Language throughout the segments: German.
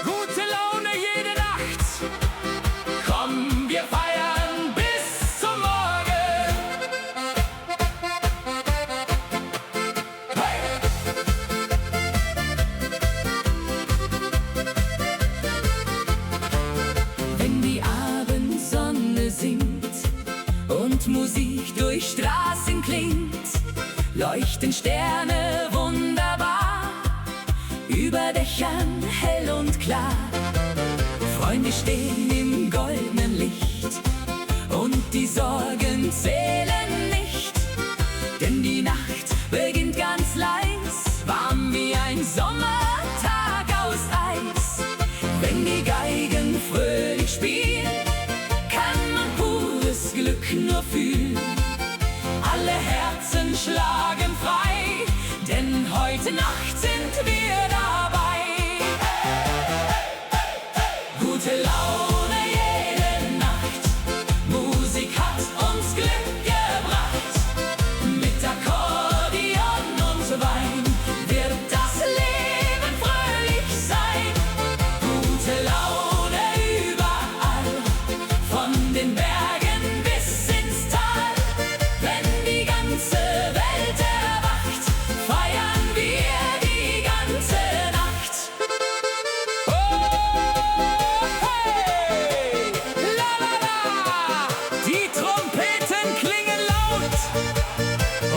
Gute Laune jede Nacht. Komm, wir feiern bis zum Morgen. Hey! Wenn die Abendsonne singt und Musik durch Straßen klingt, leuchten Sterne wunderbar, über Dächern hell und klar. Freunde stehen im goldenen Licht und die Sorgen zählen nicht, denn die Nacht beginnt ganz leis, warm wie ein Sommertag aus Eis. Wenn die Geigen fröhlich spielen, kann man pures Glück nur fühlen. Alle Herzen schlagen frei, denn heute Nacht sind wir dabei. Gute Laune jede Nacht, Musik hat uns Glück gebracht. Mit Akkordeon und Wein wird das Leben fröhlich sein. Gute Laune überall, von den Bergen bis ins Tal. Wenn die ganze Welt erwacht, feiern wir die ganze Nacht. Oh, hey! La la la! Die Trompeten klingen laut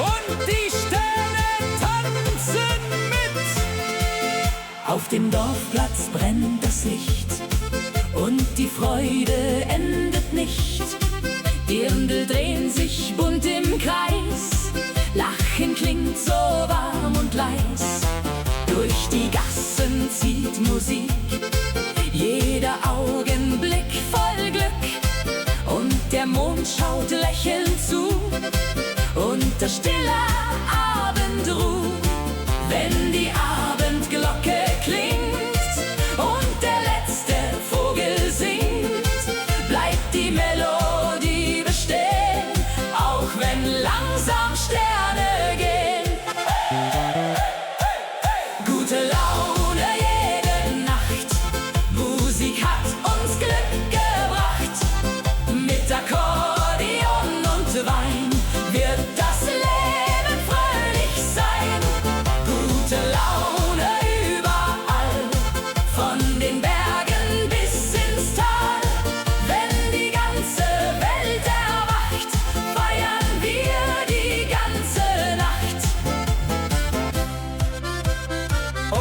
und die Sterne tanzen mit. Auf dem Dorfplatz brennt das Licht und die Freude endet nicht. Dirndl drehen sich bunt im Kreis, Lachen klingt so warm und leis. Durch die Gassen zieht Musik, jeder Augenblick voll Glück. Und der Mond schaut lächelnd zu, unter stiller Abendruh. Wenn die Abendglocke klingt und der letzte Vogel singt, bleibt die Melodie bestehen, auch wenn langsam Sterne gehen. Gute Laune jede Nacht, Musik hat uns Glück gebracht. Mit Akkordeon und Wein wird das Leben fröhlich sein. Gute Laune überall, von den Bergen bis ins Tal. Wenn die ganze Welt erwacht, feiern wir die ganze Nacht. Oh,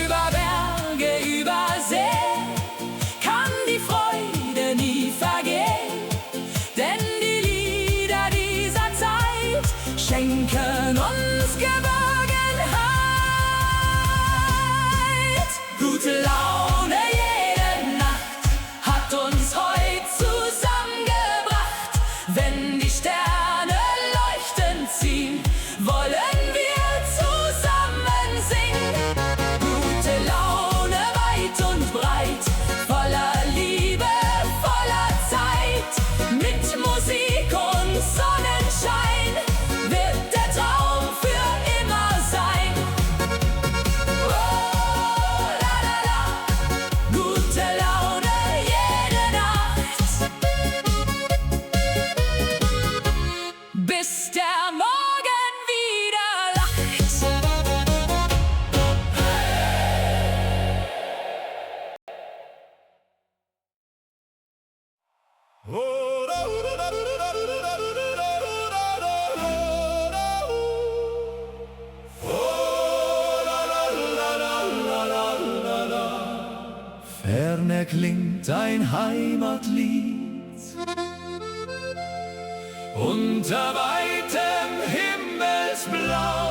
über Berge, über See kann die Freude nie vergehen, denn die Lieder dieser Zeit schenken uns Geborgenheit. Gute Laune jede Nacht hat uns heute zusammengebracht. Wenn die Sterne leuchtend ziehen, wollen wir zusammen singen. Gute Laune weit und breit, voller Liebe, voller Zeit. Mit Musik und Sonnenschein wird der Traum für immer sein. Oh, la la la, gute Laune jede Nacht, bis der Morgen wieder lacht. Ferne klingt ein Heimatlied unter weitem Himmelsblau.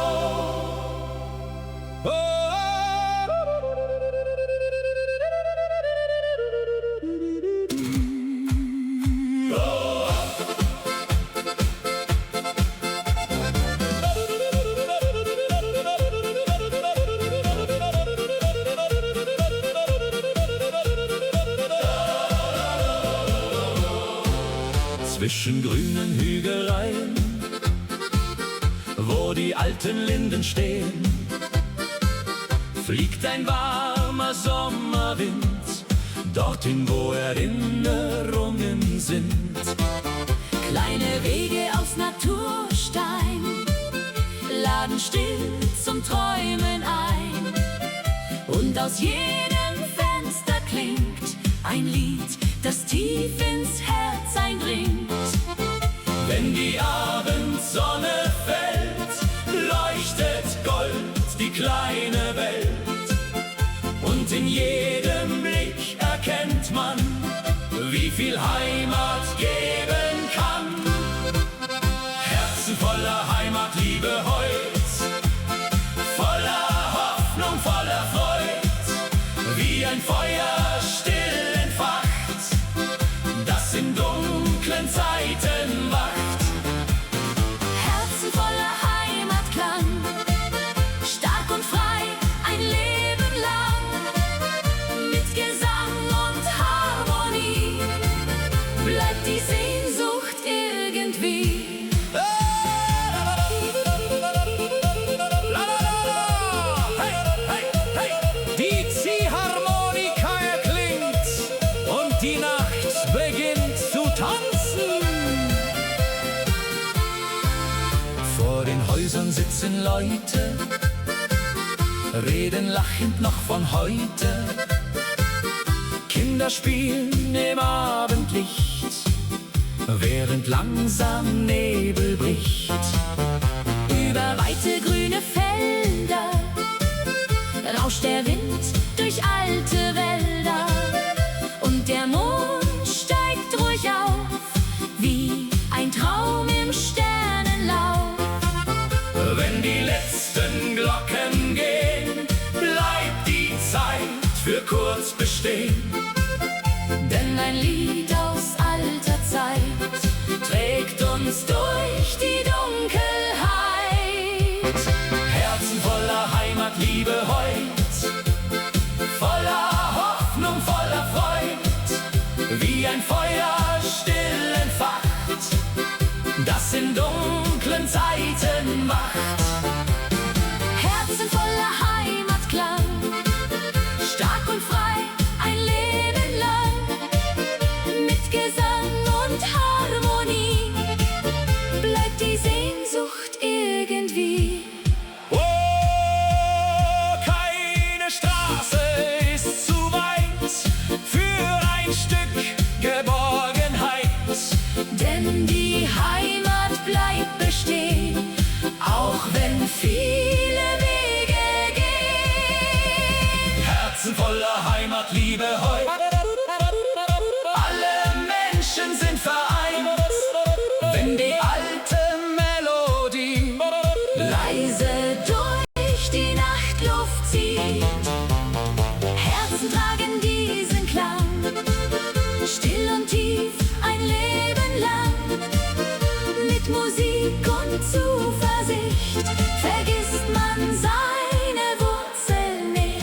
zwischen grünen Hügeleien, wo die alten Linden stehen, fliegt ein warmer Sommerwind dorthin, wo Erinnerungen sind. Kleine Wege aus Naturstein laden still zum Träumen ein. Und aus jedem Fenster klingt ein Lied, das tief ins Herz eindringt. Wenn die Abendsonne fällt, leuchtet Gold die kleine Welt. Und in jedem Blick erkennt man, wie viel Heimat geben kann. Herzen voller Heimatliebe heut, voller Hoffnung, voller Freud, wie ein Feuer still entfacht, das in dunklen Zeiten wacht. Herzen voller Heimatklang, stark und frei ein Leben lang. Mit Gesang und Harmonie bleibt die Sehnsucht irgendwie. Die Ziehharmonika erklingt und die Nacht beginnt zu tanzen. Vor den Häusern sitzen Leute, reden lachend noch von heute. Kinder spielen im Abendlicht, während langsam Nebel bricht. Über weite grüne Felder rauscht der Wind durch alte Wälder. Und der Mond steigt ruhig auf, wie ein Traum im Sternenlauf. Wenn die letzten Glocken gehen, bleibt die Zeit für kurz bestehen. Denn ein Lied aus alter Zeit trägt uns durch die Dunkelheit. Herzen voller Heimatliebe heut, voller Hoffnung, voller Freud, wie ein Feuer still entfacht, das in dunklen Zeiten wacht. Herzen voller Heimatklang, stark und frei ein Leben lang. Mit Gesang und Harmonie bleibt die Sehnsucht irgendwie. Oh, keine Straße ist zu weit für ein Stück Geborgenheit. Denn die Heimat bleibt bestehen, auch wenn viele Wege gehen. Herzen voller Heimatliebe heut, alle Menschen sind vereint, wenn die alte Melodie Leise durch die Nachtluft zieht. Herzen tragen diesen Klang, still und tief ein Leben lang. Mit Musik und Zuversicht vergisst man seine Wurzeln nicht.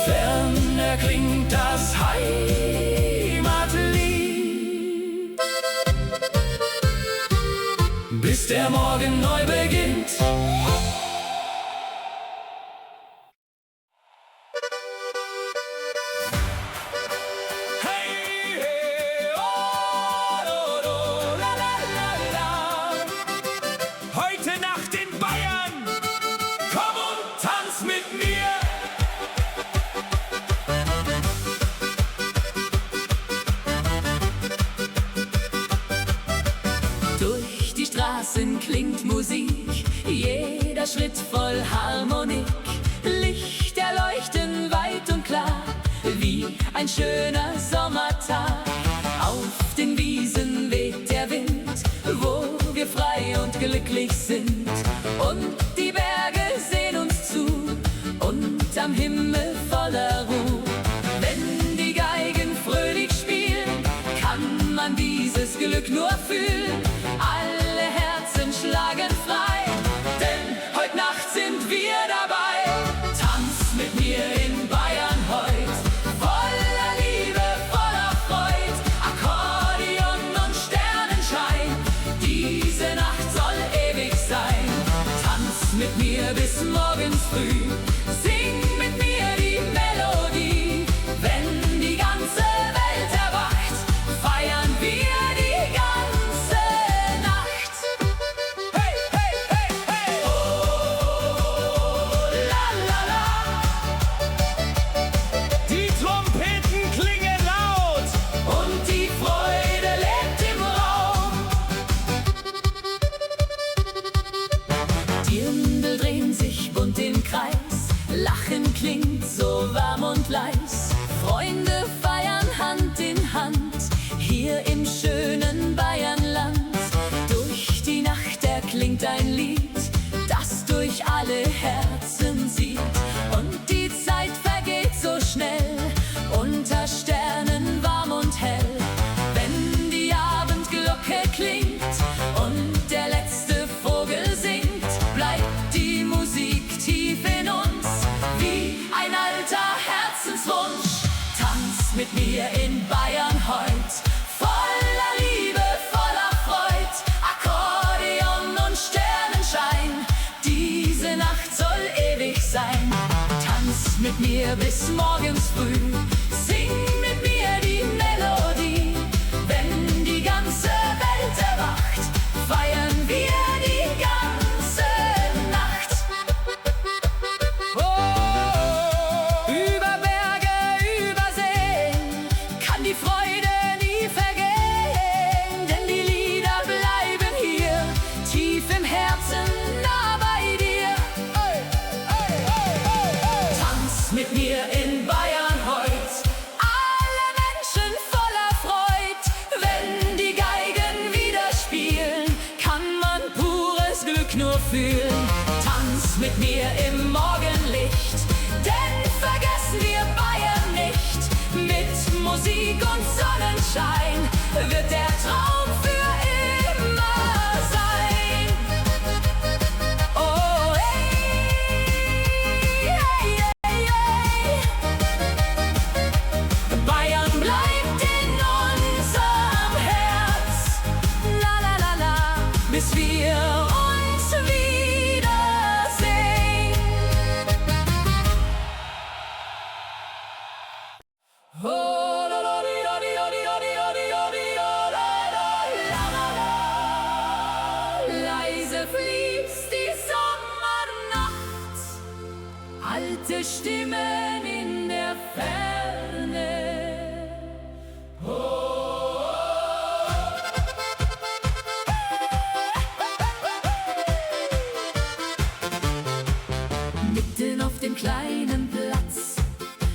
fern erklingt das Heimatlied, bis der Morgen neu beginnt. Hey, hey, oh, do, do, la, la, la, la. Heute Nacht in Bayern, komm und tanz mit mir. Durch die Straßen klingt Musik, jeder Schritt voll Harmonik. Lichter leuchten weit und klar, wie ein schöner Sommertag. Auf den Wiesen weht der Wind, wo wir frei und glücklich sind. Und die Berge sehen uns zu, unterm Himmel voller Ruhe. Wenn die Geigen fröhlich spielen, kann man dieses Glück nur fühlen. Alle Herzen schlagen frei, denn heute Nacht sind wir dabei. früh. Sing mit mir die Melodie, wenn die ganze Welt erwacht, feiern wir die ganze Nacht. Hey, hey, hey, hey! Oh, la, la, la. Die Trompeten klingen laut. Und die Freude lebt im Raum. Dirndl drehen sich bunt im Kreis, Lachen klingt so warm und leis. Freunde feiern Hand in Hand, hier im schönen Bayernland. Durch die Nacht erklingt ein Lied, das durch alle Herzen zieht. Und die Zeit vergeht so schnell, unter Sternen warm und hell. Wenn die Abendglocke klingt und der letzte Vogel singt, bleibt die Musik tief in uns, wie ein alter Herzenswunsch. Tanz mit mir in Bayern heut, voller Liebe, voller Freud, Akkordeon und Sternenschein, diese Nacht soll ewig sein. Tanz mit mir bis morgens früh, sing mit mir die Melodie, wenn die ganze Welt erwacht, feiern wir die ganze Nacht. Oh, Über Berge, über Seen kann die Freude nie vergehen, denn die Lieder bleiben hier, tief im Herzen, nah bei dir. hey, hey, hey, hey, hey! Tanz mit mir in Bayern heut, alle Menschen voller Freud. Wenn die Geigen wieder spielen, kann man pures Glück nur fühlen. Tanz mit mir im Morgenlicht, denn vergessen wir Bayern nicht. Mit Musik und Sonnenschein wird der Traum für immer sein. Oh, hey, hey, hey, hey. Bayern bleibt in unserem Herz, la la la la, bis wir uns wiedersehen. Oh, la, la, di, la, di, la, di, la, di, la, di, la, di, la, la, la, la, la. Leise fließt die Sommernacht, alte Stimmen in der Ferne. Mitten auf dem kleinen Platz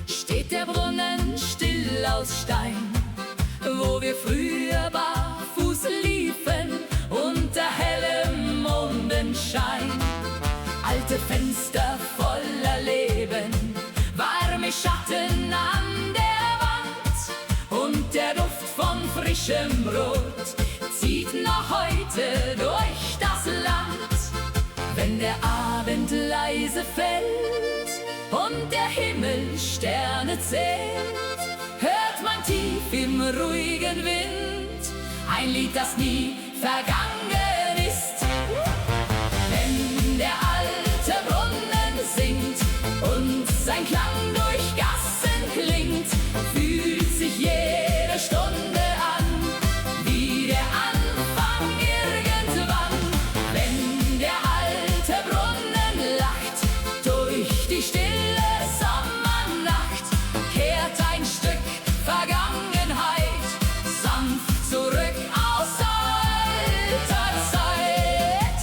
steht der Brunnen still aus Stein, wo wir früher barfuß liefen unter hellem Mondenschein. Alte Fenster voller Leben, warme Schatten an der Wand und der Duft von frischem Brot zieht noch heute durch das Land. Wenn der Abend leise fällt und der Himmel Sterne zählt, hört man tief im ruhigen Wind ein Lied, das nie vergangen ist. Wenn der alte Brunnen singt und sein Klang durch Gassen klingt, fühlt sich jede Stunde an wie der Anfang irgendwann. Wenn der alte Brunnen lacht durch die stille Sommernacht, kehrt ein Stück Vergangenheit sanft zurück aus alter Zeit.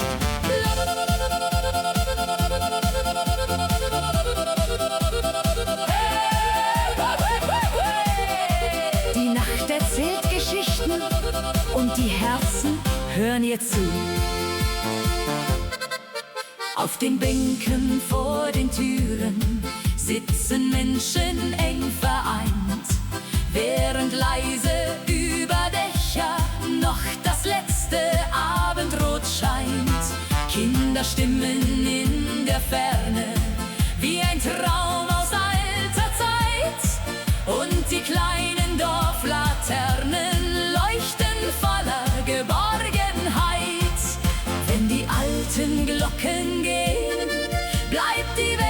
Die Nacht erzählt Geschichten und die Herzen hören ihr zu. Auf den Bänken vor den Türen sitzen Menschen eng vereint, während leise über Dächer noch das letzte Abendrot scheint. Kinderstimmen in der Ferne, wie ein Traum aus alter Zeit, und die kleinen Dorflaternen leuchten voller Geborgenheit. Wenn die alten Glocken gehen, bleibt die Welt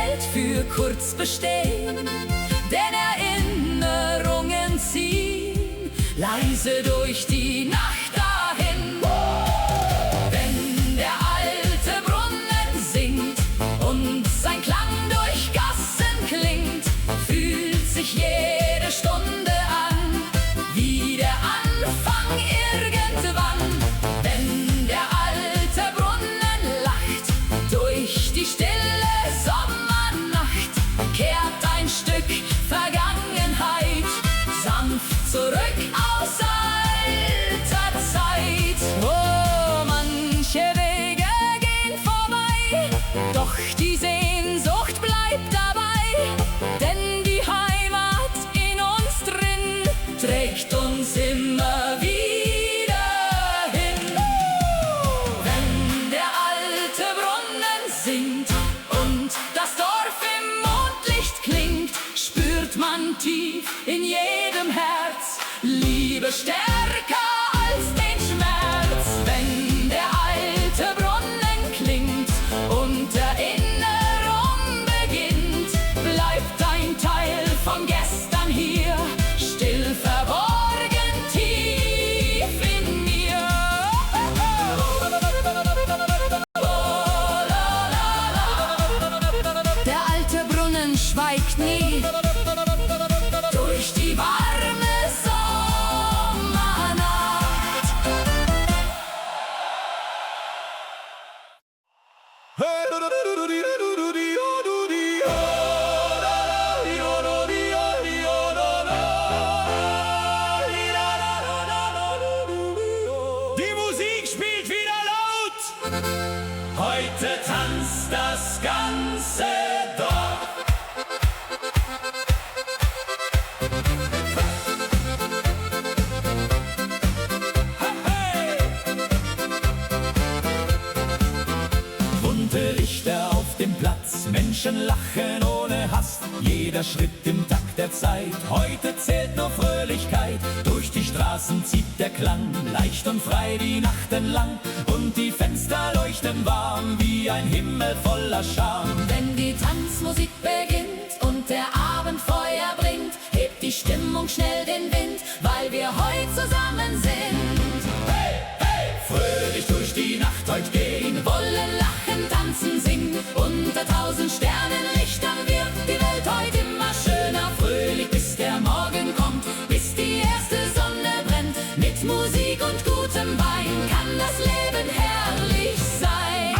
kurz bestehen, denn Erinnerungen ziehen leise durch die Nacht dahin. Wenn der alte Brunnen singt und sein Klang durch Gassen klingt, fühlt sich jede Stunde an wie der Anfang irgendwann. Wenn der alte Brunnen lacht durch die stille Sommernacht, kehrt ein Stück Vergangenheit sanft zurück aus alter Zeit. Oh, manche Wege gehen vorbei, doch die Sehnsucht bleibt dabei, denn die Heimat in uns drin trägt uns immer wieder hin. Wenn der alte Brunnen singt und das Dorf im Mondlicht klingt, spürt man tief in jedem Herz Liebe stärker als den Schmerz. Wenn der alte Brunnen klingt und Erinnerung beginnt, bleibt ein Teil von gestern hier, still verborgen tief in mir. Der alte Brunnen schweigt nie durch die warme Sommernacht. Die Musik spielt wieder laut. Heute tanzt das ganze Dorf. Hey! Bunte Lichter auf dem Platz, Menschen lachen ohne Hass. Jeder Schritt im Takt der Zeit, heute zählt nur Fröhlichkeit. Durch die Straßen zieht der Klang, leicht und frei die Nacht entlang. Und die Fenster leuchten warm wie ein Himmel voller Charme. Wenn die Tanzmusik beginnt und der Abend Feuer bringt, hebt die Stimmung schnell den Wind, weil wir heute zusammen sind. Hey, hey! Fröhlich durch die Nacht heute gehen, Wollen lachen, tanzen, singen, unter 1000 Sternenlichtern wird die Welt heute immer schöner. Fröhlich bis der Morgen kommt, bis die erste Sonne brennt. Mit Musik und gutem Wein kann das Leben herrlich sein.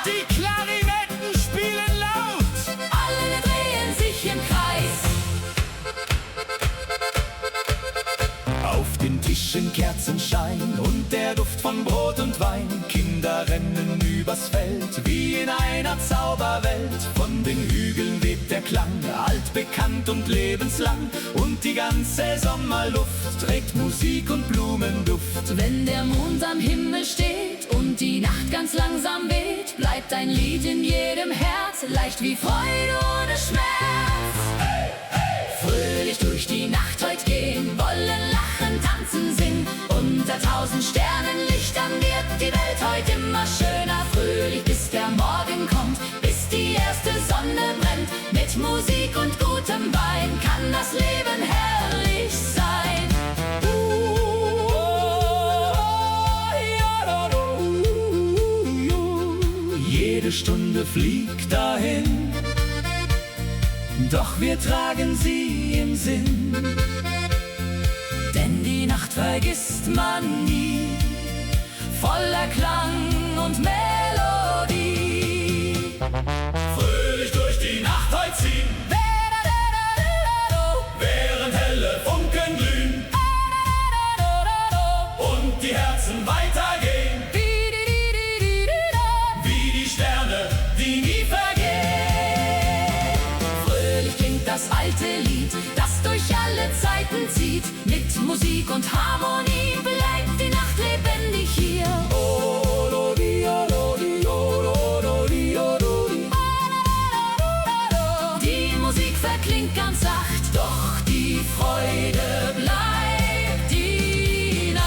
die Klarinetten spielen laut. Alle drehen sich im Kreis. Auf den Tischen Kerzenschein und der Duft von Brot und Wein. Kinder rennen übers Feld wie in einer Zauberwelt. Von den Hügeln weht der Klang, altbekannt und lebenslang. Und die ganze Sommerluft trägt Musik und Blumenduft. Wenn der Mond am Himmel steht und die Nacht ganz langsam weht, bleibt ein Lied in jedem Herz, leicht wie Freude ohne Schmerz. Fröhlich durch die Nacht heute gehen, wollen lachen, tanzen, singen. Unter 1000 Sternenlichtern wird die Welt heute immer schöner. Fröhlich bis der Morgen kommt, bis die erste Sonne brennt. Mit Musik und gutem Wein kann das Leben herrlich sein. Jede Stunde fliegt dahin, doch wir tragen sie im Sinn. Denn die Nacht vergisst man nie, voller Klang und Melodie. Fröhlich durch die Nacht heute ziehen, während helle Funken glühen und die Herzen weitergehen, wie die Sterne, die nie vergehen. Fröhlich klingt das alte Lied, das durch alle Zeiten zieht. Mit Musik und Harmonie bleibt die Nacht lebendig hier. Die Musik verklingt ganz sacht, doch die Freude bleibt die Nacht.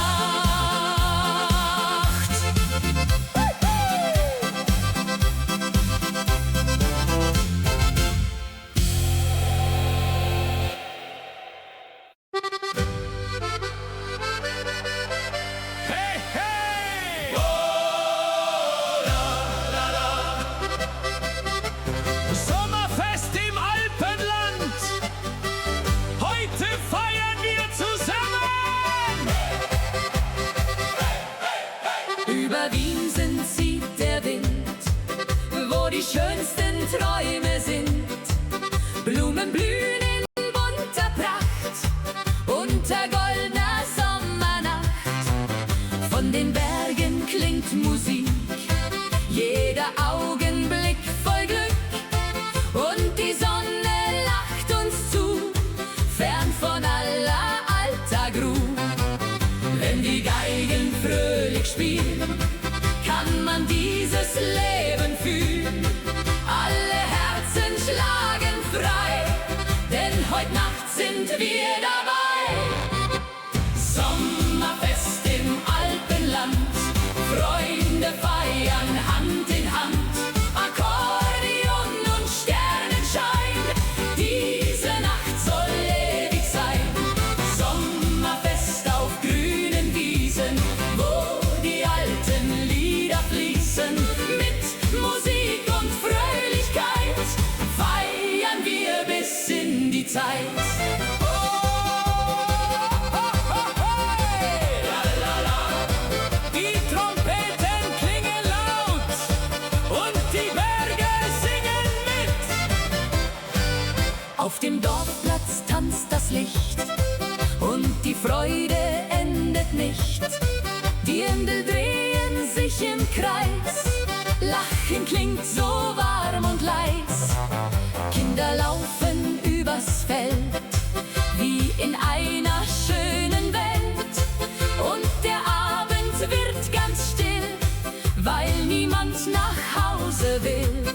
jeder Augenblick voll Glück und die Sonne lacht uns zu, fern von aller Alltagsruh. Wenn die Geigen fröhlich spielen, kann man dieses Leben fühlen. Alle Herzen schlagen frei, denn heute Nacht sind wir dabei. Sommerfest im Alpenland, Freunde feiern Hand in Hand, Akkordeon und Sternenschein, diese Nacht soll ewig sein. Sommerfest auf grünen Wiesen, wo die alten Lieder fließen, mit Musik und Fröhlichkeit feiern wir bis in die Zeit. Auf dem Dorfplatz tanzt das Licht und die Freude endet nicht. Die Dirndl drehen sich im Kreis, Lachen klingt so warm und leis. Kinder laufen übers Feld, wie in einer schönen Welt. Und der Abend wird ganz still, weil niemand nach Hause will.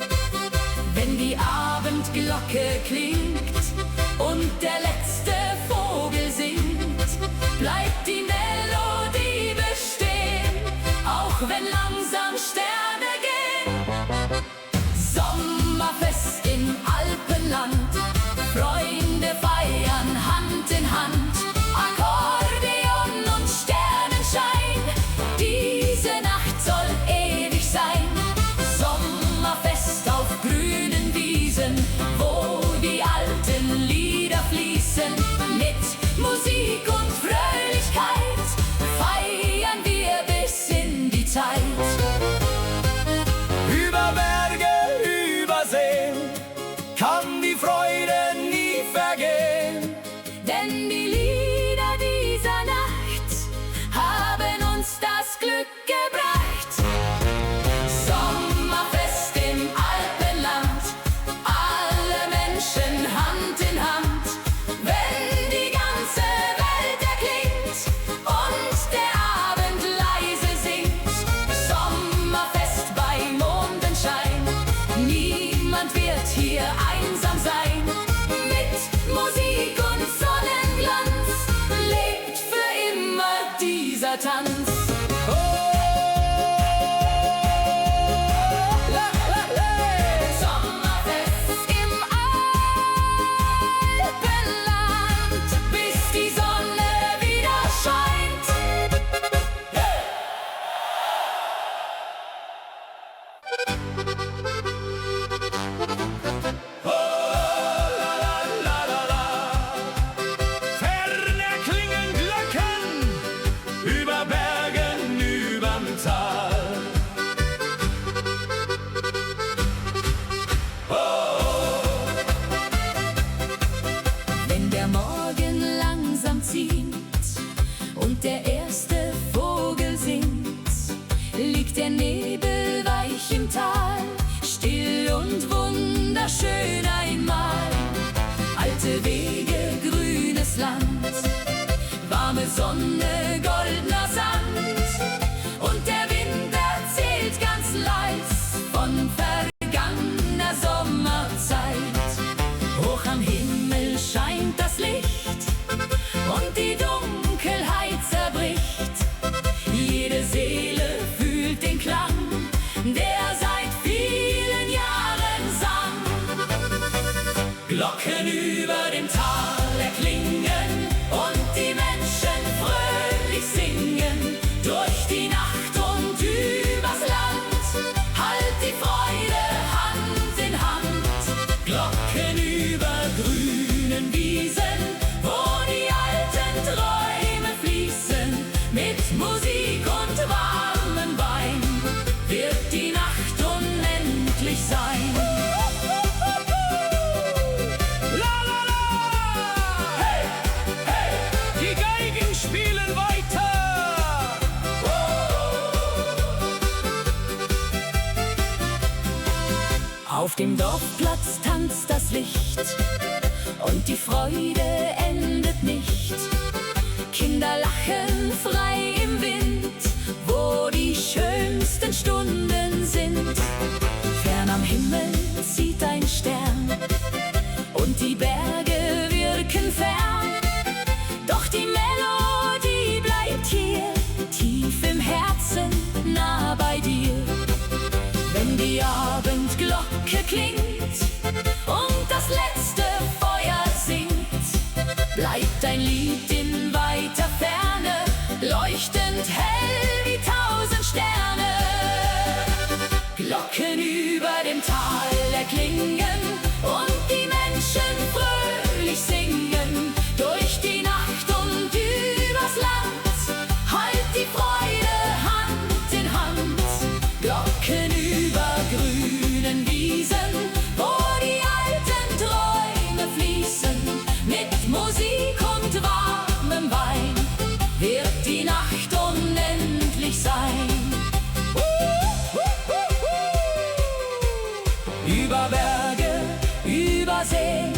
Wenn die Abendglocke klingt und der letzte Vogel singt, bleibt die Melodie bestehen, auch wenn langsam Sterne gehen. Sommerfest im Alpenland, Freunde feiern Hand in Hand, Akkordeon und Sternenschein, diese Nacht soll ewig sein. Sommerfest auf grünen Wiesen, wo die alten Lieder fließen, mit Musik und Fröhlichkeit feiern wir bis in die Zeit. Über Berge, über Seen kann die Freude nie vergehen, denn die Lieder dieser Nacht haben uns das Glück gebracht. Sommerfest im Alpenland, alle Menschen Hand in Hand, wenn die ganze Welt erklingt und der Abend leise singt. Sommerfest bei Mondenschein, niemand wird hier einsam sein. Mit Musik und Sonnenglanz lebt für immer dieser Tanz. Sommerfest im Alpenland, bis die Sonne wieder scheint. ferne klingen Glocken, über Bergen, überm Tal. Wenn der Morgen langsam zieht und der erste Vogel singt, liegt der Nebel weich im Tal, still und wunderschön einmal. Alte Wege, grünes Land, warme Sonne, goldener Sand, und der Wind erzählt ganz leis von vergangener Sommerzeit. Hoch am Himmel scheint das Licht und die Dunkelheit zerbricht. Jede Seele fühlt den Klang, der seit vielen Jahren sang. Glocken über dem Tal erklingen und die Menschen fröhlich Auf dem Dorfplatz tanzt das Licht und die Freude endet nicht. Kinder lachen frei im Wind, wo die schönsten Stunden sind. Fern am Himmel zieht ein Stern und die Berge wirken fern. Doch die Melodie bleibt hier, tief im Herzen, nah bei dir. Wenn die Abendglocke klingt und das letzte Feuer singt, bleibt ein Lied in weiter Ferne, leuchtend hell wie 1000 Sterne. Glocken über dem Tal erklingen und die Menschen fröhlich singen. Durch die Nacht und übers Land halt die Freude Hand in Hand. Glocken über grünen Wiesen, wo die alten Träume fließen. Mit Musik und warmem Wein wird die Nacht unendlich sein. Über Berge, über See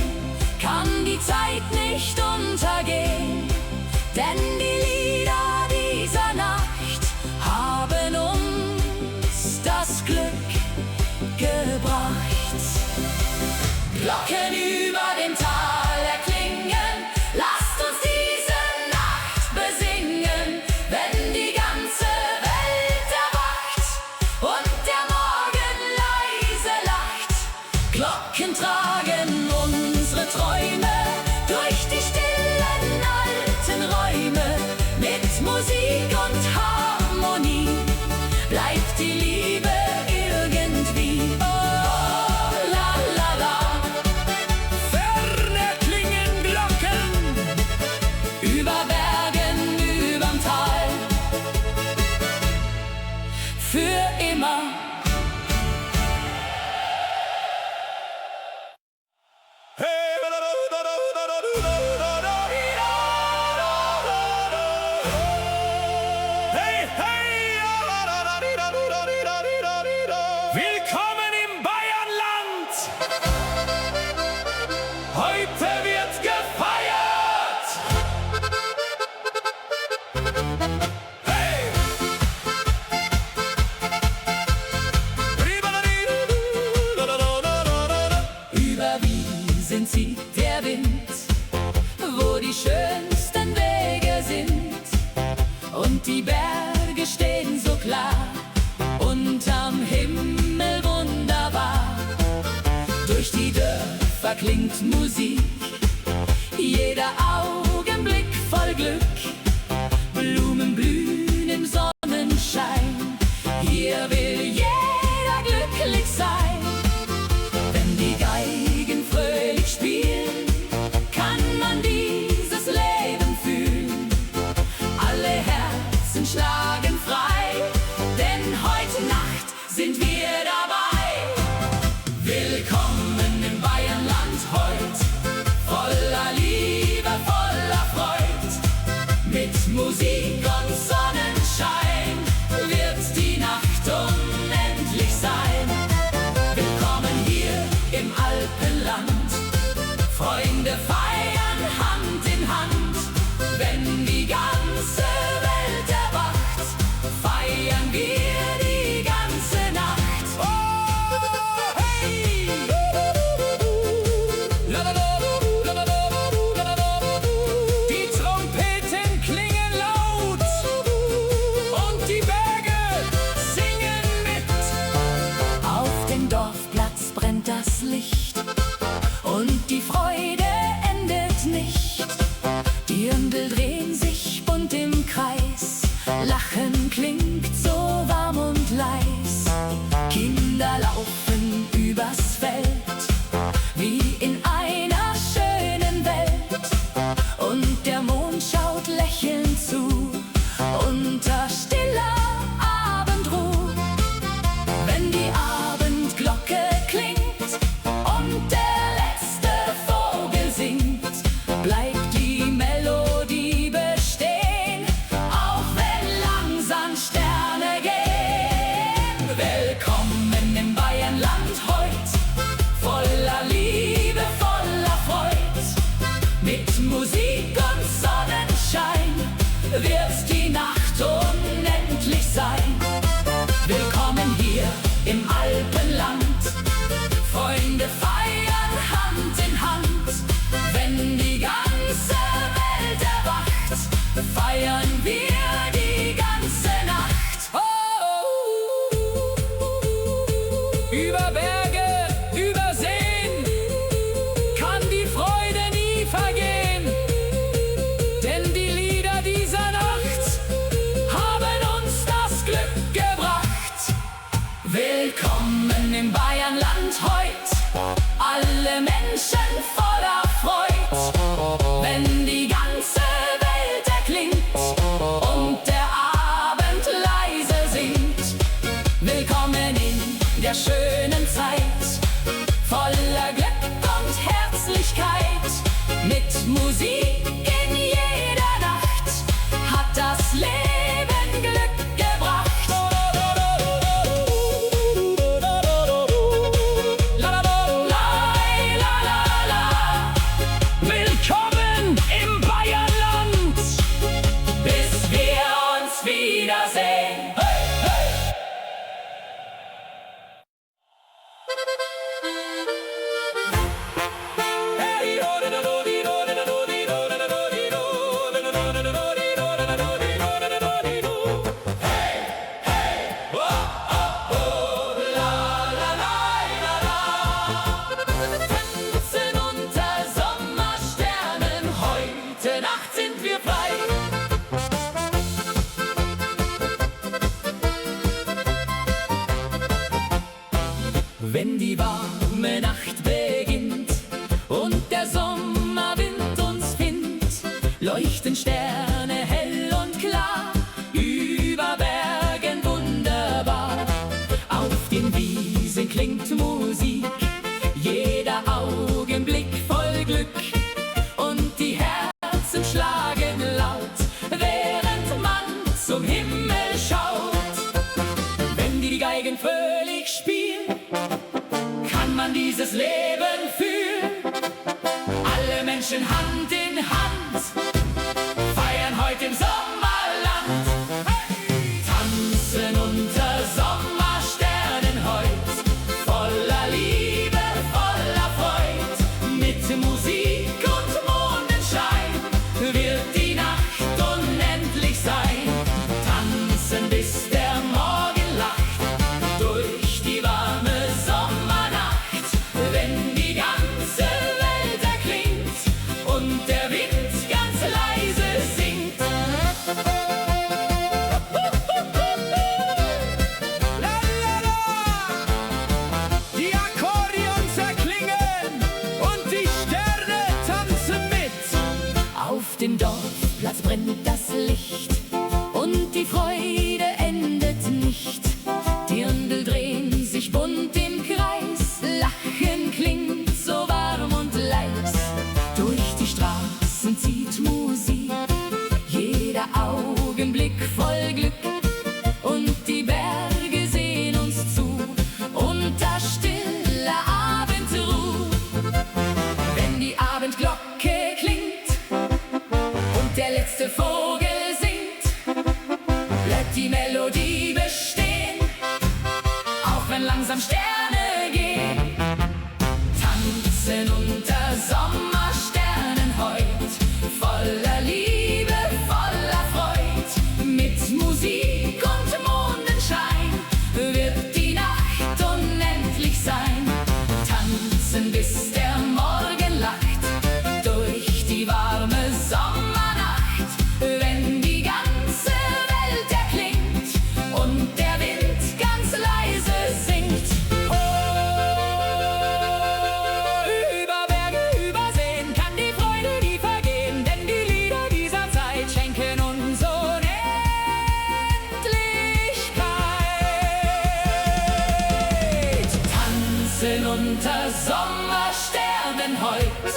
kann die Zeit nicht untergehen, denn die Lieder dieser Nacht haben uns das Glück gebracht. Glocken über dem Tal erklingen, lasst uns diese Nacht besingen, wenn die ganze Welt erwacht und der Morgen leise lacht. Glocken tragen unsere Träume durch die stillen alten Räume. Mit Musik und Harmonie bleibt die Liebe irgendwie. Oh, la la la. Ferne klingen Glocken Über Bergen, überm Tal, für immer. Willkommen im Bayernland! Heute wird gefeiert! Hey! Über Wiesen zieht der Wind, wo die schönsten Wege sind. Und die Berge stehen so klar, unterm Himmel wunderbar. Durch die Dörfer klingt Musik, jeder Augenblick voll Glück. Blumen blühen im Sonnenschein, hier will jeder glücklich sein. Wenn die Geigen fröhlich spielen, kann man dieses Leben fühlen. Alle Herzen schlagen frei, denn heute Nacht sind wir dabei. Willkommen im Bayernland heut, voller Liebe, voller Freud. Mit Musik und Sonnenschein wird die Nacht unendlich sein. Willkommen hier im Alpenland, Freunde feiern Hand in Hand. Wenn die ganze Welt erwacht, feiern wir die ganze Nacht. über Berge, über Seen, kann die Freude nie vergehen. Denn die Lieder dieser Nacht haben uns das Glück gebracht. Willkommen im Bayernland heut, alle Menschen voller Freud. Wenn die ganze Welt erklingt und der Abend leise singt. Willkommen in der schönen Zeit, voller Glück und Herzlichkeit. Mit Musik in jeder Nacht hat das Leben Glück gebracht. Willkommen im Bayernland, bis wir uns wiedersehen. Tanzen unter Sommersternen, heute Nacht sind wir frei. Wenn die warme Nacht beginnt und der Sommerwind uns findet, leuchten Sterne hell und klar, über Bergen wunderbar. Auf den Wiesen klingt Musik, jeder Augenblick voll Glück, und die Herzen schlagen laut, während man zum Himmel schaut. Wenn die Geigen fröhlich spielen, kann man dieses Leben fühlen. Alle Menschen Hand in Hand feiern heute im Sommerland. Tanzen unter Sommersternen heut, voller Liebe, voller Freud. Mit Musik und Mondenschein wird die Nacht unendlich sein. Tanzen bis der Morgen lacht, durch die warme Sommernacht. Wenn die ganze Welt erklingt und der Wind ganz leise singt. Die Akkordeons erklingen und die Sterne tanzen mit. Auf dem Dorfplatz brennt das Licht und die Freude endet nicht. Dirndl drehen sich bunt im Kreis, Lachen klingt so warm und leis. Durch die Straßen zieht Musik, jeder Augenblick voll Glück, und die Berge sehen uns zu unter stiller Abendruh. Wenn die Abendglocke klingt und der letzte Vogel singt, bleibt die Melodie bestehen, auch wenn langsam Sterne gehen. Tanzen unter Sommersternen heut, voller Liebe, voller Freud. Mit Musik und Mondenschein wird die Nacht unendlich sein. Tanzen bis der Morgen lacht, durch die warme Sommernacht. Wenn die ganze Welt erklingt und der Wind ganz leise singt. Oh, über Berge, über Seen kann die Freude nie vergehen, denn die Lieder dieser Zeit schenken uns Unendlichkeit. Tanzen unter Sommersternen heut,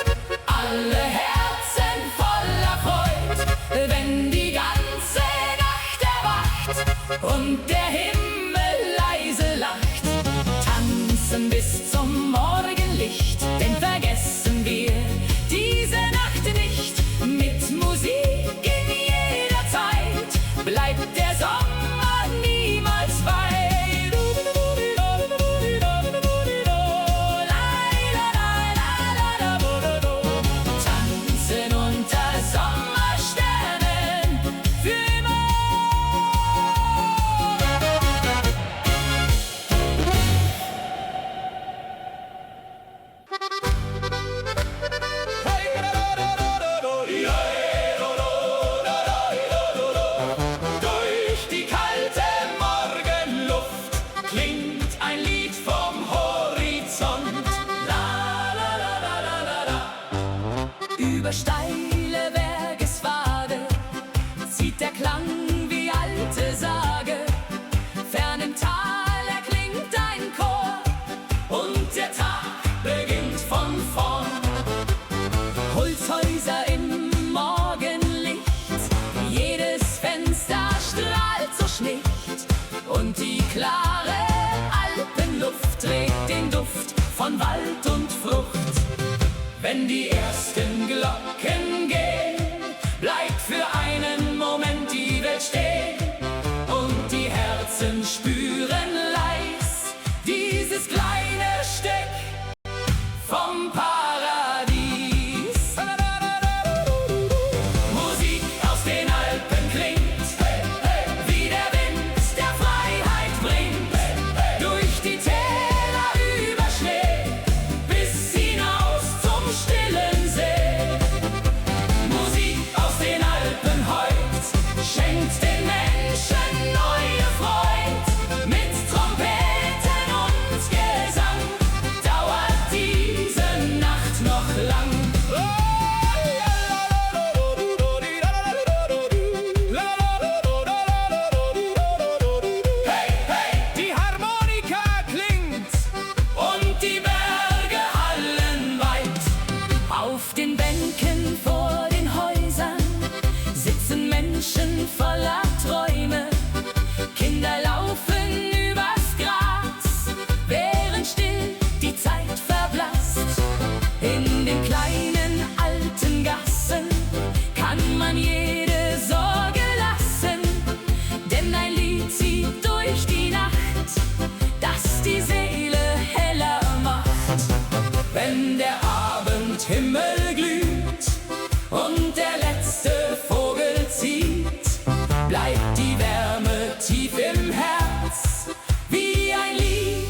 alle Herzen voller Freud. Wenn die ganze Nacht erwacht und der Himmel leise lacht, tanzen bis zum Morgenlicht, denn vergessen wir diese Nacht nicht. Mit Musik in jeder Zeit bleibt der Sommer niemals frei. Tanzen unter Sommersternen für immer. über steile Bergeswade zieht der Klang wie alte Sage. Fern im Tal erklingt ein Chor und der Tag beginnt von vorn. Holzhäuser im Morgenlicht, jedes Fenster strahlt so schlicht und die klare Alpenluft trägt den Duft von Wald und Frucht. Wenn die ersten Glocken gehen, bleibt für einen Moment die Welt stehen und die Herzen spüren leis dieses kleine Stück vom Paradies. Musik aus den Alpen klingt, wie der Wind der Freiheit bringt, durch die Täler über Schnee bis hinaus zum stillen See. Musik aus den Alpen heut schenkt den Menschen neue Freud. Mit Trompeten und Gesang dauert diese Nacht noch lang. Hey, hey, die Harmonika klingt und die Berge hallen weit. Auf den Bänken vor den Häusern sitzen Menschen voller Träume. Kinder laufen übers Gras, während still die Zeit verblasst. In den kleinen alten Gassen kann man jede Sorge lassen, denn ein Lied zieht durch die Nacht, das die Seele heller macht. Wenn der Abendhimmel glüht und der letzte Vogel zieht, bleibt die Wärme tief im Herz wie ein Lied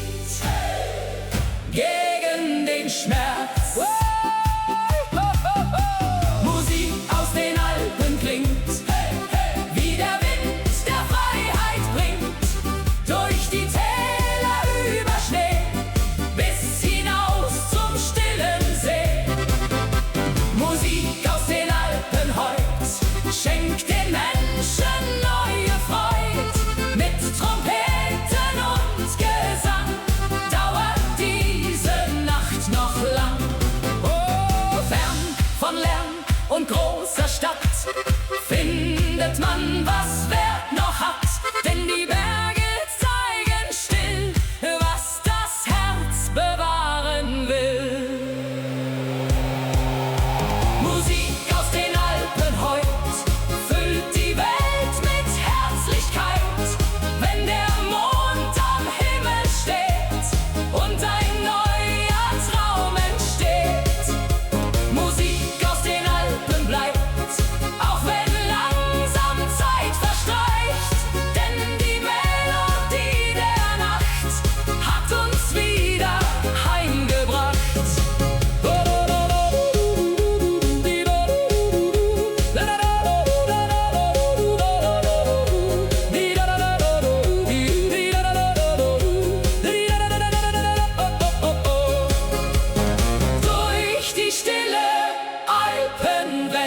gegen den Schmerz. Musik aus den Alpen klingt, wie der Wind der Freiheit bringt, durch die Täler über Schnee bis hinaus zum stillen See. Musik aus den Alpen heut schenkt den Menschen neue Freud. Mit Trompeten und Gesang dauert diese Nacht noch lang. Oh, fern von Lärm und großer Stadt findet man, was Wert noch hat, denn die Berge zeigen still, was das Herz bewahren will. Musik aus den Alpen heut füllt die Welt mit Herzlichkeit, wenn der Mond am Himmel steht und ein neuer Traum entsteht. Musik aus den Alpen bleibt, auch wenn langsam Zeit verstreicht, denn die Melodie der Nacht hat uns wieder heimgebracht. Durch die stille Alpenwelt